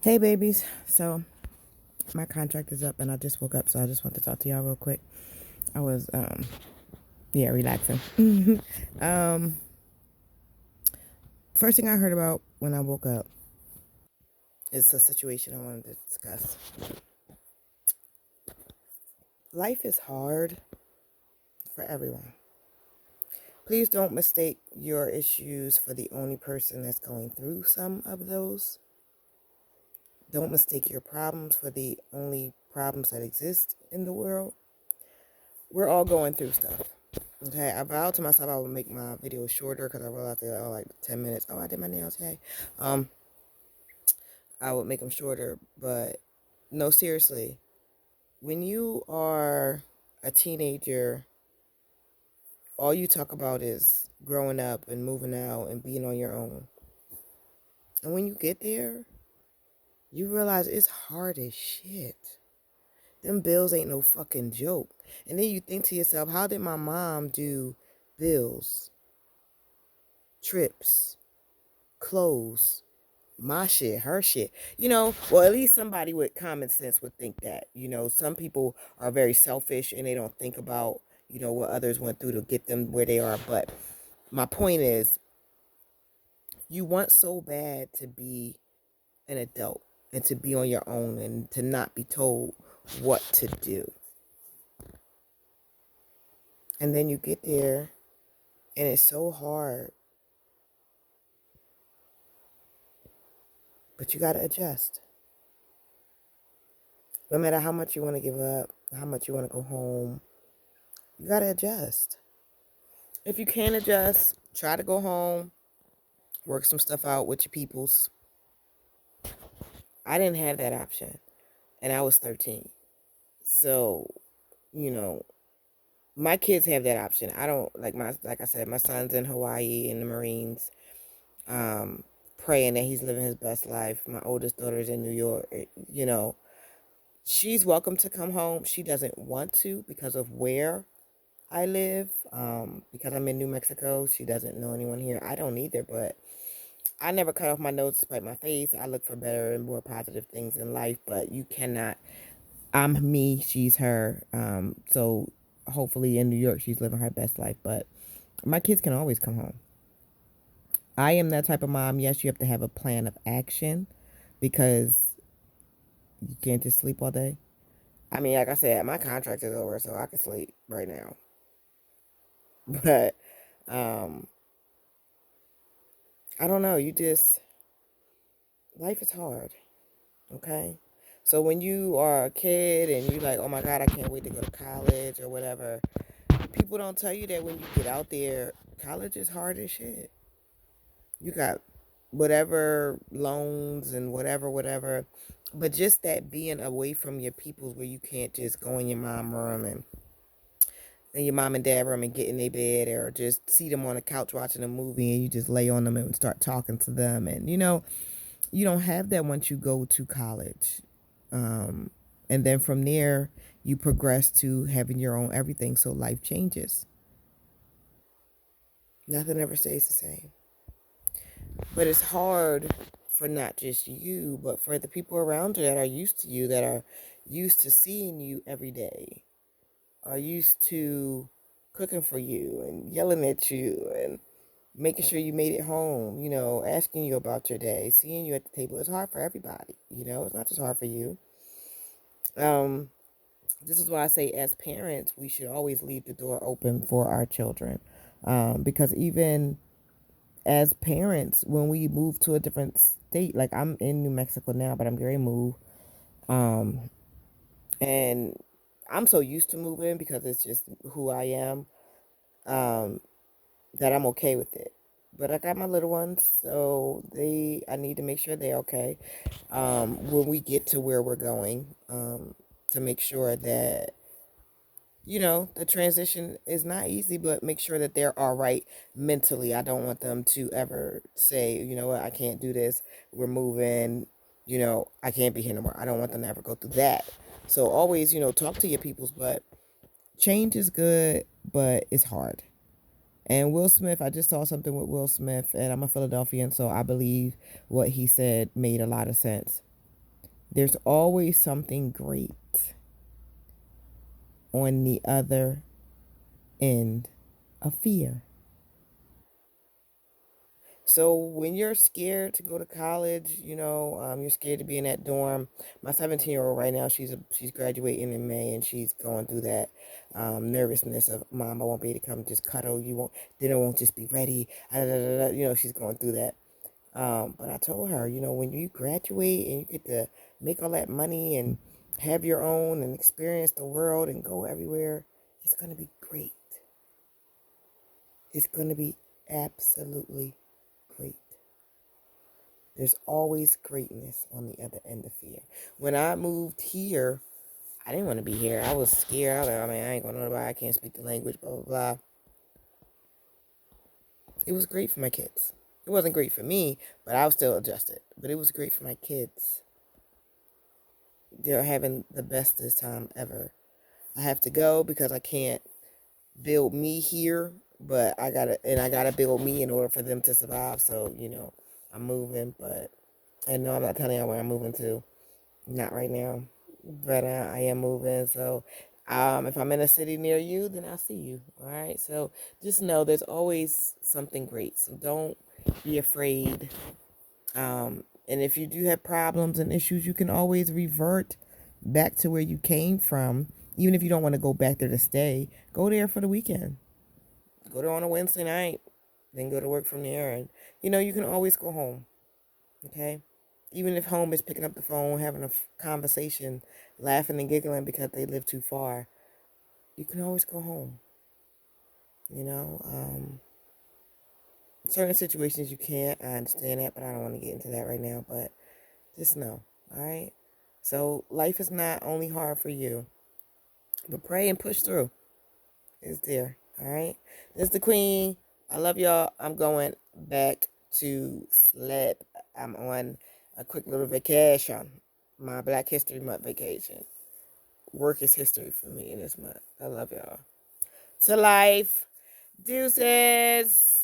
Hey babies, so my contract is up and I just woke up, so I just want to talk to y'all real quick. I was relaxing. um First thing I heard about when I woke up is a situation I wanted to discuss. Life is hard for everyone. Please don't mistake your issues for the only person that's going through some of those. Don't mistake your problems for the only problems that exist in the world. We're all going through stuff. Okay, I vowed to myself I would make my videos shorter because I realized they were like 10 minutes. Oh, I did my nails. Hey, um, I would make them shorter, but no, seriously, when you are a teenager, all you talk about is growing up and moving out and being on your own. And when you get there, you realize it's hard as shit. Them bills ain't no fucking joke. And then you think to yourself, how did my mom do bills, trips, clothes, my shit, her shit, well, at least somebody with common sense would think that, some people are very selfish and they don't think about, what others went through to get them where they are. But my point is, you want so bad to be an adult and to be on your own and to not be told what to do. And then you get there and it's so hard, but you got to adjust. No matter how much you want to give up, how much you want to go home, you got to adjust. If you can't adjust, try to go home, work some stuff out with your peoples. I didn't have that option, and I was 13. So, you know, my kids have that option. I don't like I said, my son's in Hawaii in the Marines, praying that he's living his best life. My oldest daughter's in New York. She's welcome to come home. She doesn't want to because of where I live, because I'm in New Mexico. She doesn't know anyone here. I don't either, but I never cut off my nose to spite my face. I look for better and more positive things in life, but you cannot. I'm me, she's her. So hopefully in New York, she's living her best life, but my kids can always come home. I am that type of mom. Yes, you have to have a plan of action because you can't just sleep all day. I mean, like I said, my contract is over, so I can sleep right now. But um, I don't know. Life is hard. Okay. So when you are a kid and you like, oh my God, I can't wait to go to college or whatever, people don't tell you that when you get out there, college is hard as shit. You got whatever loans and whatever. But just that being away from your peoples where you can't just go in your mom room and in your mom and dad room and get in their bed or just see them on the couch watching a movie and you just lay on them and start talking to them. And, you don't have that once you go to college. And then from there, you progress to having your own everything. So life changes. Nothing ever stays the same. But it's hard for not just you, but for the people around you that are used to you, that are used to seeing you every day, are used to cooking for you and yelling at you and making sure you made it home, asking you about your day, seeing you at the table. It's hard for everybody, it's not just hard for you. Um, this is why I say, as parents, we should always leave the door open for our children. Because even as parents, when we move to a different state, like I'm in New Mexico now, but I'm going to move. Um, and I'm so used to moving because it's just who I am, um, that I'm okay with it. But I got my little ones, so I need to make sure they're okay. When we get to where we're going, to make sure that the transition is not easy, but make sure that they're all right mentally. I don't want them to ever say, you know what, I can't do this. We're moving, I can't be here no more. I don't want them to ever go through that. So always, talk to your peoples, but change is good, but it's hard. And Will Smith, I just saw something with Will Smith, and I'm a Philadelphian, so I believe what he said made a lot of sense. There's always something great on the other end of fear. So when you're scared to go to college, you're scared to be in that dorm. My 17-year-old right now, she's graduating in May, and she's going through that nervousness of, Mom, I won't be able to come just cuddle. You won't, dinner won't just be ready. She's going through that. But I told her, when you graduate and you get to make all that money and have your own and experience the world and go everywhere, it's going to be great. It's going to be absolutely great. There's always greatness on the other end of fear. When I moved here, I didn't want to be here. I was scared. I ain't going to nobody. I can't speak the language, blah, blah, blah. It was great for my kids. It wasn't great for me, but I was still adjusted. But it was great for my kids. They're having the bestest time ever. I have to go because I can't build me here, but I gotta build me in order for them to survive. So, I'm moving, but and no, I'm not telling you where I'm moving to. Not right now, but I am moving. So, if I'm in a city near you, then I'll see you. All right. So just know there's always something great. So don't be afraid. And if you do have problems and issues, you can always revert back to where you came from. Even if you don't want to go back there to stay, go there for the weekend. Go there on a Wednesday night, then go to work from there. And, you can always go home. Okay? Even if home is picking up the phone, having a conversation, laughing and giggling because they live too far, you can always go home. Certain situations you can't. I understand that, but I don't want to get into that right now. But just know, all right? So life is not only hard for you, but pray and push through. It's there, all right? This is the Queen. I love y'all. I'm going back to sleep. I'm on a quick little vacation, my Black History Month vacation. Work is history for me this month. I love y'all. To life. Deuces.